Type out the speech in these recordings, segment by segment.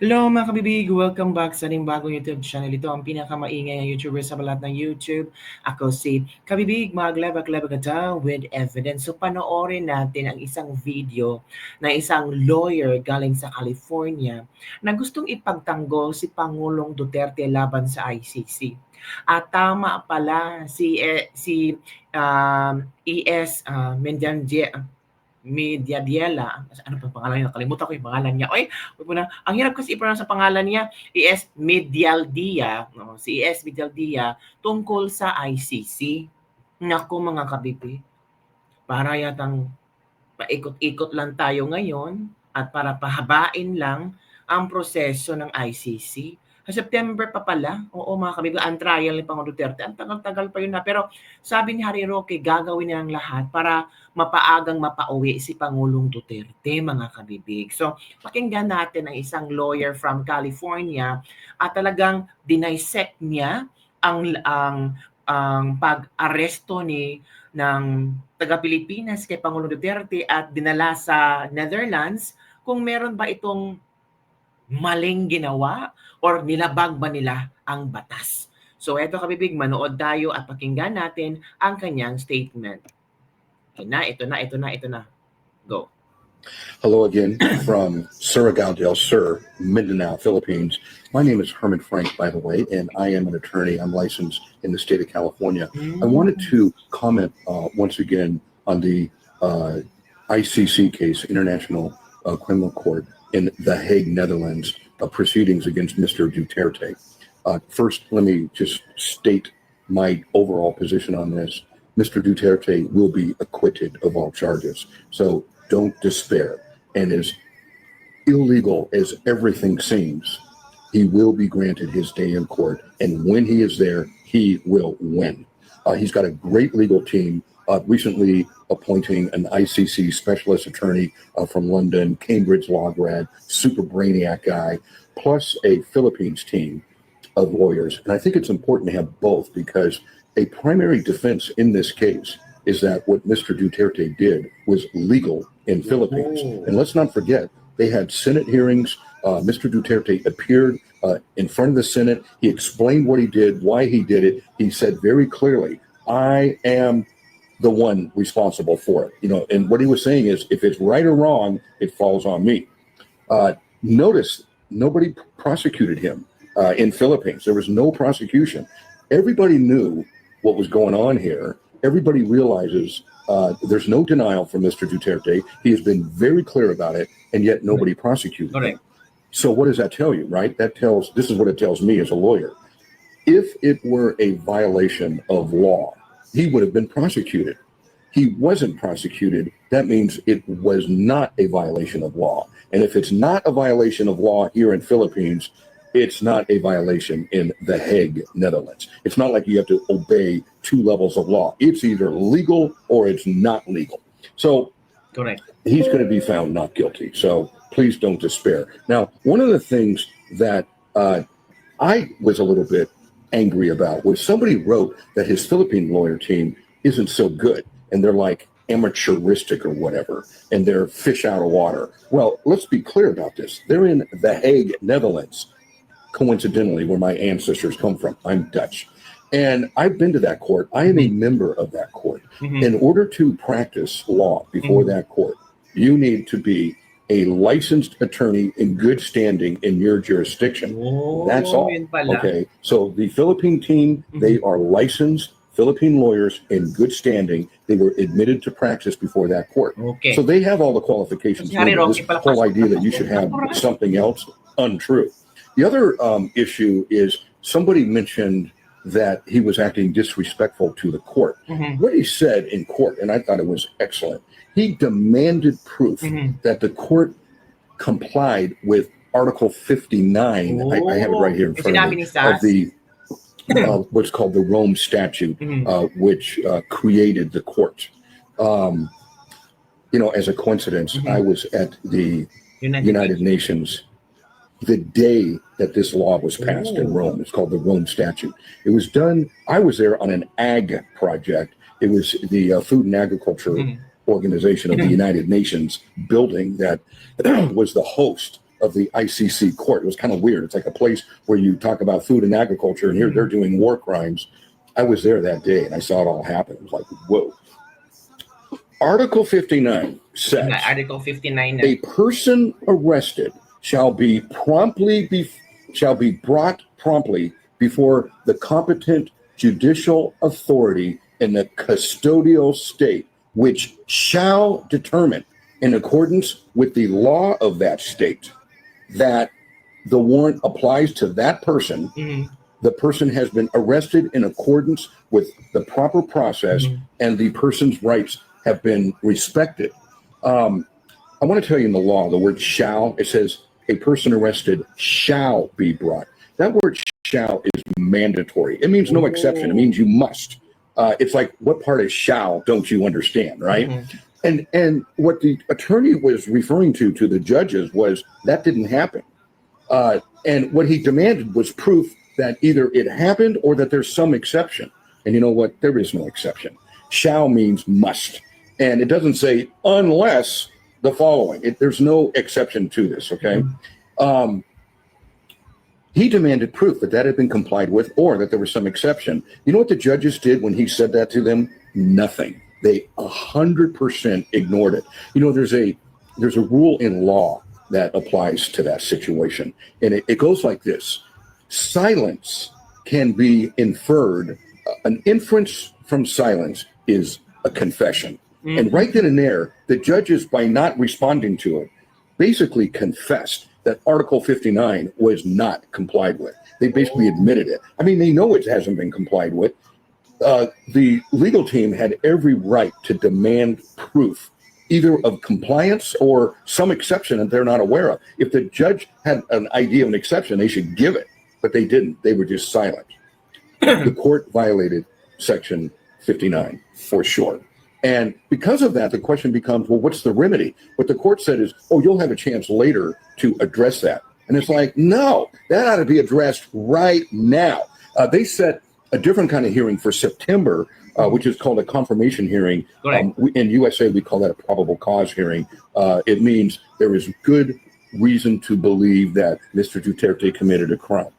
Hello mga kabibig! Welcome back sa ating bagong YouTube channel. Ito ang pinakamaingay na YouTuber sa balat ng YouTube. Ako si Kabibig, maglabak-labak ka with evidence. So panoorin natin ang isang video na isang lawyer galing sa California na gustong ipagtanggol si Pangulong Duterte laban sa ICC. At tama pala si ES Mediadiela, ano pa pangalan niya? Nakalimutan ko yung pangalan niya. Oy, wag mo na. Ang hirap kasi i-pronounce ang pangalan niya. ES Medialdia, no? Si ES Medialdia tungkol sa ICC. Naku mga kabibi, para yatang paikot-ikot lang tayo ngayon at para pahabain lang ang proseso ng ICC. Sa September pa pala, oo mga kabigo, ang trial ni Pangulong Duterte, ang tagal-tagal pa yun na. Pero sabi ni Harry Roque, gagawin niya ang lahat para mapaagang mapauwi si Pangulong Duterte, mga kabibig. So, pakinggan natin ang isang lawyer from California at talagang dinisect niya ang pag-aresto ng taga-Pilipinas kay Pangulong Duterte at dinala sa Netherlands kung meron ba itong maling ginawa or nilabag ba nila ang batas. So eto kabibig, manood tayo at pakinggan natin ang kanyang statement. Ito na. Go. Hello again from Surigao del Sur, Mindanao, Philippines. My name is Herman Frank, by the way, and I am an attorney. I'm licensed in the state of California. I wanted to comment once again on the ICC case, International Criminal Court in The Hague, Netherlands, proceedings against Mr. Duterte. First, let me just state my overall position on this. Mr. Duterte will be acquitted of all charges. So don't despair. And as illegal as everything seems, he will be granted his day in court. And when he is there, he will win. He's got a great legal team, recently appointing an ICC specialist attorney from London, Cambridge law grad, super brainiac guy, plus a Philippines team of lawyers. And I think it's important to have both because a primary defense in this case is that what Mr. Duterte did was legal in Philippines. And let's not forget, they had Senate hearings. Mr. Duterte appeared in front of the Senate. He explained what he did, why he did it. He said very clearly, I am the one responsible for it. You know, and what he was saying is, if it's right or wrong, it falls on me. Notice nobody prosecuted him in Philippines. There was no prosecution. Everybody knew what was going on here. Everybody realizes there's no denial from Mr. Duterte. He has been very clear about it, and yet nobody prosecuted him. So what does that tell you, right? This is what it tells me as a lawyer. If it were a violation of law, he would have been prosecuted. He wasn't prosecuted. That means it was not a violation of law. And if it's not a violation of law here in Philippines, it's not a violation in The Hague, Netherlands. It's not like you have to obey two levels of law. It's either legal or it's not legal. So Correct. He's going to be found not guilty. So please don't despair. Now, one of the things that I was a little bit angry about was somebody wrote that his Philippine lawyer team isn't so good. And they're like amateuristic or whatever. And they're fish out of water. Well, let's be clear about this. They're in The Hague, Netherlands. Coincidentally, where my ancestors come from. I'm Dutch. And I've been to that court. I am a member of that court. In order to practice law before that court, you need to be a licensed attorney in good standing in your jurisdiction. That's all. Okay. So the Philippine team, they are licensed Philippine lawyers in good standing. They were admitted to practice before that court. Okay. So they have all the qualifications. This whole idea that you should have something else, untrue. The other issue is somebody mentioned that he was acting disrespectful to the court. What he said in court, and I thought it was excellent, he demanded proof that the court complied with Article 59. I have it right here in front of me, of the what's called the Rome Statute, which created the court. As a coincidence, I was at the United Nations the day that this law was passed in Rome. It's called the Rome Statute. It was done, I was there on an ag project. It was the Food and Agriculture Organization of the United Nations building that was the host of the ICC court. It was kind of weird. It's like a place where you talk about food and agriculture, and here they're doing war crimes. I was there that day, and I saw it all happen. It was like, whoa. Article 59 says Article 59 na. a person arrested shall be brought promptly before the competent judicial authority in the custodial state, which shall determine, in accordance with the law of that state, that the warrant applies to that person. The person has been arrested in accordance with the proper process, and the person's rights have been respected. I want to tell you in the law, the word shall, it says a person arrested shall be brought. That word shall is mandatory. It means no exception. It means you must. It's like, what part of shall don't you understand, right? And what the attorney was referring to the judges was that didn't happen. And what he demanded was proof that either it happened or that there's some exception. And you know what? There is no exception. Shall means must. And it doesn't say unless the following. There's no exception to this, okay? He demanded proof that that had been complied with or that there was some exception. You know what the judges did when he said that to them? Nothing. They 100% ignored it. You know, there's a rule in law that applies to that situation. And it goes like this. Silence can be inferred. An inference from silence is a confession. And right then and there, the judges, by not responding to it, basically confessed that Article 59 was not complied with. They basically admitted it. I mean, they know it hasn't been complied with. The legal team had every right to demand proof, either of compliance or some exception that they're not aware of. If the judge had an idea of an exception, they should give it, but they didn't. They were just silent. The court violated Section 59 for sure. And because of that, the question becomes, well, what's the remedy? What the court said is, oh, you'll have a chance later to address that. And it's like, no, that ought to be addressed right now. They set a different kind of hearing for September, which is called a confirmation hearing. In USA, we call that a probable cause hearing. It means there is good reason to believe that Mr. Duterte committed a crime.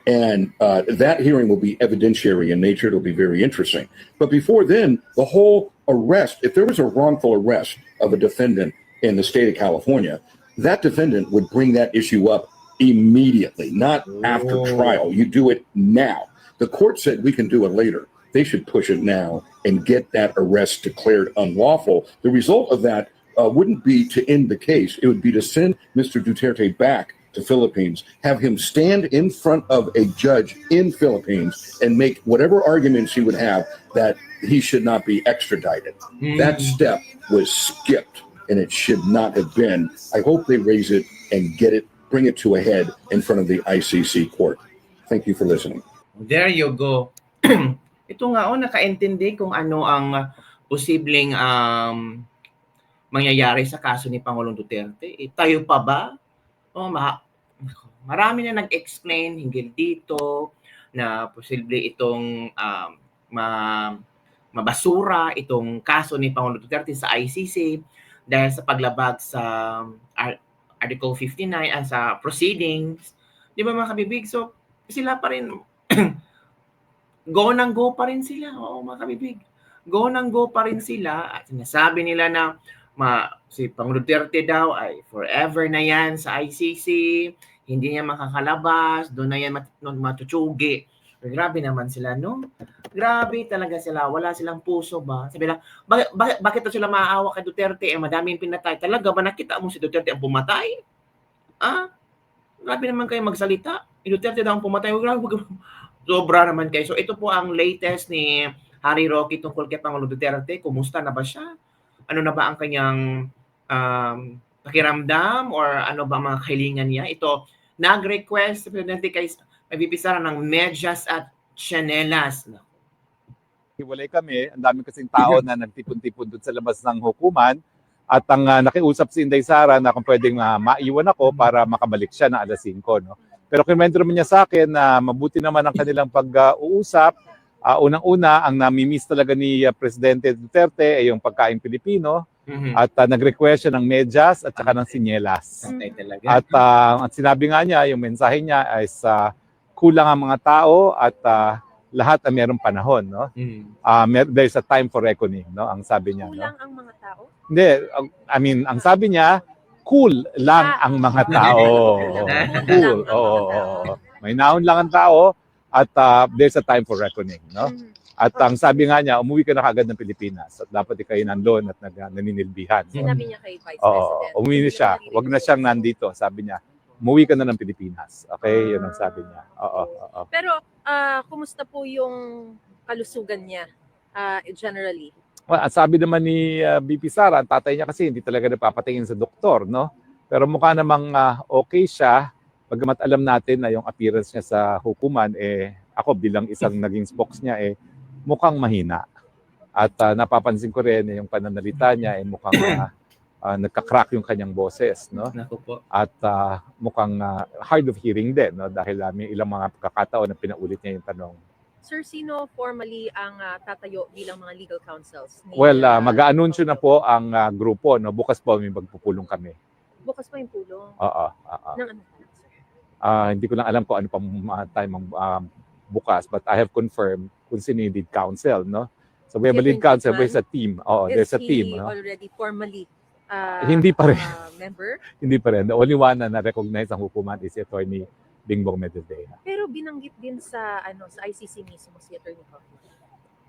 And that hearing will be evidentiary in nature. It'll be very interesting. But before then, the whole arrest, if there was a wrongful arrest of a defendant in the state of California, that defendant would bring that issue up immediately, not after trial. You do it now. The court said we can do it later. They should push it now and get that arrest declared unlawful. The result of that wouldn't be to end the case. It would be to send Mr. Duterte back to Philippines, have him stand in front of a judge in Philippines and make whatever arguments he would have that he should not be extradited. That step was skipped, and it should not have been. I hope they raise it and bring it to a head in front of the ICC court. Thank you for listening. There you go. Ito nga, nakaintindi kung ano ang posibleng mangyayari sa kaso ni Pangulong Duterte. Tayo pa ba? Marami na nag-explain hinggil dito na posible itong mabasura itong kaso ni Pangulong Duterte sa ICC dahil sa paglabag sa Article 59 sa proceedings. Di ba mga kabibig? So, sila pa rin, go nang go pa rin sila. Oo mga kabibig. Go nang go pa rin sila at sinasabi nila na si Pangulong Duterte daw ay forever na yan sa ICC, hindi niya makakalabas, doon na yan matutugi. Grabe naman sila, no? Grabe talaga sila, wala silang puso ba? Sabi lang, bakit sila maaawa kay Duterte? Madaming pinatay. Talaga ba nakita mo si Duterte ang pumatay? Grabe naman kayo magsalita. Duterte daw ang pumatay. Sobra naman kayo. So ito po ang latest ni Harry Roque tungkol kay Pangulong Duterte. Kumusta na ba siya? Ano na ba ang kanyang pakiramdam or ano ba mga kahilingan niya? Ito, nag-request sa Presidente kay VP Sara ng medyas at chanelas. Hiwalay kami, ang dami kasing tao na nagtipon-tipon doon sa labas ng hukuman at ang nakiusap si Inday Sara na kung pwedeng maiwan ako para makabalik siya na alas 5. No? Pero kinuwento naman niya sa akin na mabuti naman ang kanilang pag-uusap. Unang-una, ang namimiss talaga ni Presidente Duterte ay yung pagkain Pilipino. Mhm. At nag-request siya ng medyas at saka ng sinyelas. Santay talaga. At sinabi nga niya, yung mensahe niya ay kulang ang mga tao at lahat ay merong panahon, no? There's a time for reckoning, no? Ang sabi niya, no? Kulang ang mga tao? Hindi, I mean, ang sabi niya, cool lang ang mga tao. Cool. Oo. May naon lang ang tao at there's a time for reckoning, no? Mhm. At ang sabi nga niya, umuwi ka na kagad ng Pilipinas at dapat kayo nandun at naninilbihan. No? Sinabi niya kay Vice Oo, President. umuwi na siya. Huwag na siyang nandito. Sabi niya, umuwi ka na ng Pilipinas. Okay, yun ang sabi niya. Oo. Pero kumusta po yung kalusugan niya generally? Well, at sabi naman ni BP Sara, ang tatay niya kasi hindi talaga napapatingin sa doktor, no? Pero mukha namang okay siya, bagamat alam natin na yung appearance niya sa hukuman, ako bilang isang naging spokes niya, mukhang mahina. At napapansin ko rin yung pananalita niya, mukhang nagka-crack yung kanyang boses, no? Naku po. At mukhang hard of hearing din, no? Dahil may ilang mga pagkakataon na pinaulit niya yung tanong. Sir, sino formally ang tatayo bilang mga legal counsels? Well, mag-aanunsyo na po ang grupo, no? Bukas po may magpupulong kami. Bukas pa yung pulong. Oo. Ng ano? Hindi ko lang alam kung ano pang time ang bukas, but I have confirmed kung sino yung lead counsel, no? So we have a lead counsel, there's a team. There's a team. Is he No? already formally Hindi pa rin. member? Hindi pa rin. The only one na na-recognize ang hukuman is si Attorney Bingbong Medellea. Pero binanggit din sa sa ICC mismo si Attorney Hoffman.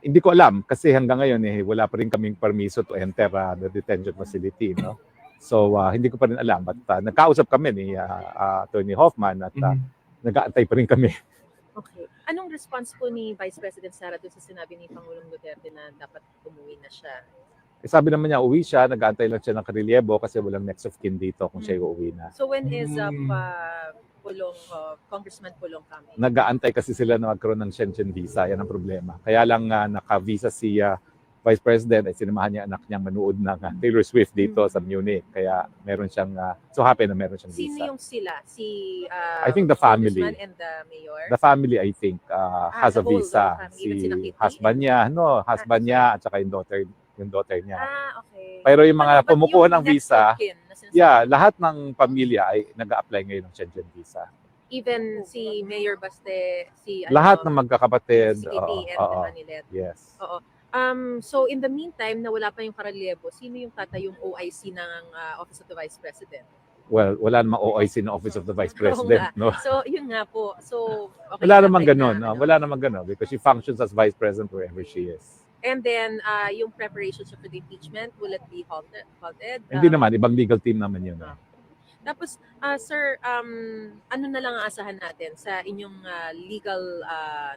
Hindi ko alam kasi hanggang ngayon wala pa rin kaming permiso to enter the detention facility, no? So hindi ko pa rin alam, but nagkausap kami ni Attorney Hoffman at nag-aantay pa rin kami. Okay. Anong response po ni Vice President Sara doon sa sinabi ni Pangulong Duterte na dapat umuwi na siya? Sabi naman niya, uwi siya, nag-aantay lang siya ng karelyebo kasi walang next of kin dito kung siya uuwi na. So when is Congressman Pulong coming? Nag-aantay kasi sila na magkaroon ng Schengen visa, yan ang problema. Kaya lang naka-visa si Vice President ay sinamahan niya anak niyang manood ng Taylor Swift dito sa Munich. Kaya meron siyang, so happy na meron siyang visa. Sino yung sila? Si I think the family. Congressman and the mayor? The family, I think, has a the whole visa. family, even Si sila Kitty? husband niya, niya, at saka yung daughter niya. Okay. Pero yung mga But kumukuha yung ng next visa, of kin na sinasabi, lahat ng pamilya ay nag-a-apply ngayon ng Schengen visa. even si Mayor Baste, si Lahat ng magkakapatid. si Kitty and Manilet. Yes. So in the meantime, na wala pa yung karelyebo, sino yung tatayong OIC ng Office of the Vice President? Well, wala namang OIC na Office of the Vice President, no? So yun nga po. So okay, Wala namang tatay ganun, na, no? Wala namang ganun because she functions as Vice President wherever she is. And then yung preparations for the impeachment, will it be halted? Hindi naman, ibang legal team naman yun. Tapos, sir, ano na lang ang asahan natin sa inyong legal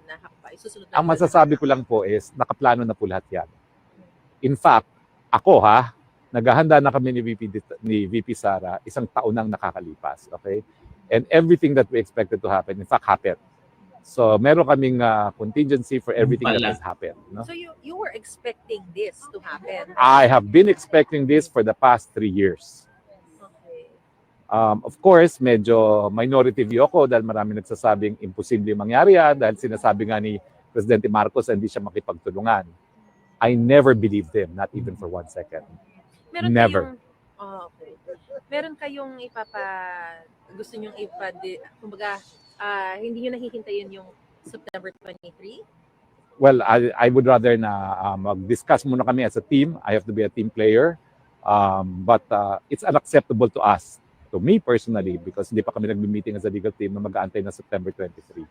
na hakbay? Susunod na Ang masasabi ko lang po is, nakaplano na po lahat yan. In fact, ako naghahanda na kami ni VP Sara, isang taon nang nakakalipas, okay? And everything that we expected to happen, in fact, happened. So, meron kaming contingency for everything that has happened. No? So, you were expecting this to happen? I have been expecting this for the past 3 years. Okay. Of course, medyo minority view ako dahil marami nagsasabing imposible mangyari yan dahil sinasabi nga ni Presidente Marcos na hindi siya makipagtulungan. I never believed him, not even for 1 second. Never. Okay. Meron kayong gusto nyong kumbaga, hindi nyo nahihintayin yung September 23? Well, I would rather na mag-discuss muna kami as a team. I have to be a team player. But it's unacceptable to us, to me personally, because hindi pa kami nag-meeting as a legal team na mag-aantay na September 23.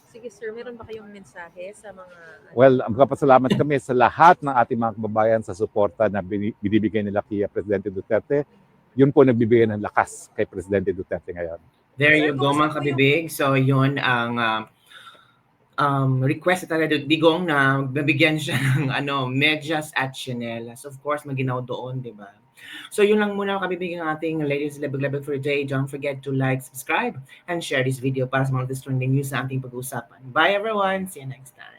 Sige sir, meron ba kayong mensahe sa mga... Well, magpapasalamat kami sa lahat ng ating mga kababayan sa suporta na binibigay nila kay Presidente Duterte. Yun po nagbibigay ng lakas kay Presidente Duterte ngayon. There you go, mga kabibig. So, yun ang request na talaga Digong na mabigyan siya ng medyas at chinelas. Of course, maginaw doon, di ba? So, yun lang muna kabibig ang ating latest level for today. Don't forget to like, subscribe, and share this video para sa mga trending news na ating pag-uusapan. Bye everyone! See you next time!